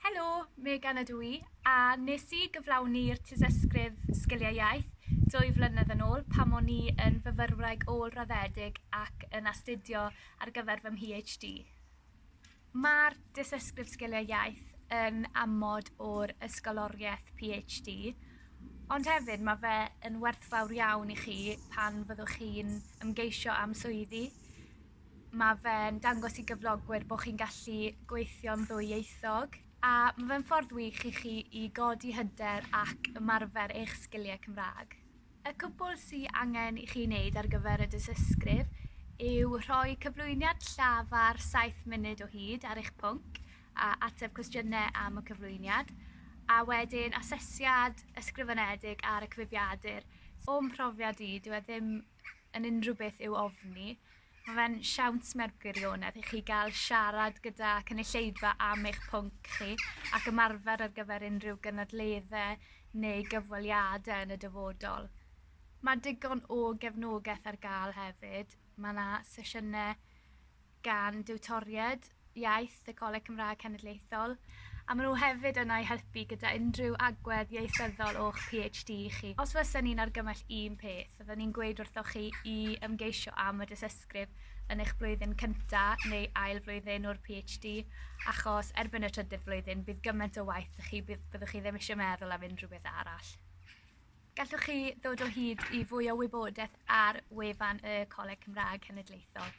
Helo, Megan ydw i, a nes i gyflawni'r tysysgrif sgiliau iaith 2 flynedd yn ôl pam o'n i yn fyfyrwraig ôl-raddedig ac yn astudio ar gyfer fy PhD. Mae'r tysysgrif sgiliau iaith yn amod o'r ysgoloriaeth PhD, ond hefyd mae fe yn werthfawr iawn i chi pan fyddwch chi'n ymgeisio am swyddi. Mae fe'n dangos i gyflogwyr bod chi'n gallu gweithio'n ddwyieithog, a mae fe'n ffordd wych i chi i godi hyder ac ymarfer eich sgiliau Cymraeg. Y cwbl sydd angen i chi wneud ar gyfer y dysysgrif yw rhoi cyflwyniad llafar 7 munud o hyd ar eich pwnc a ateb cwestiynau am y cyflwyniad, a wedyn asesiad ysgrifenedig ar y cyfrifiadur. O'm profiad i, dyw e ddim yn unrhyw beth i'w ofni. Mae fe'n siawns mewn gwirionedd i chi gael siarad gyda cynulleidfa am eich pwnc chi ac ymarfer ar gyfer unrhyw gynadleddau neu gyfweliadau yn y dyfodol. Mae digon o gefnogaeth ar gael hefyd. Mae yna sesiynau gan diwtoried iaith y Coleg Cymraeg Cenedlaethol, a maen nhw hefyd yna i helpu gyda unrhyw agwedd ieithyddol o'ch PhD chi. Os fysen ni'n argymell un peth, fydden ni'n gweud wrthoch chi i ymgeisio am y dysysgrif yn eich blwyddyn cyntaf neu ail flwyddyn o'r PhD, achos erbyn y trydydd flwyddyn bydd gymaint o waith i chi byddwch chi ddim eisiau meddwl am unrhyw beth arall. Gallwch chi ddod o hyd i fwy o wybodaeth ar wefan y Coleg Cymraeg Cenedlaethol.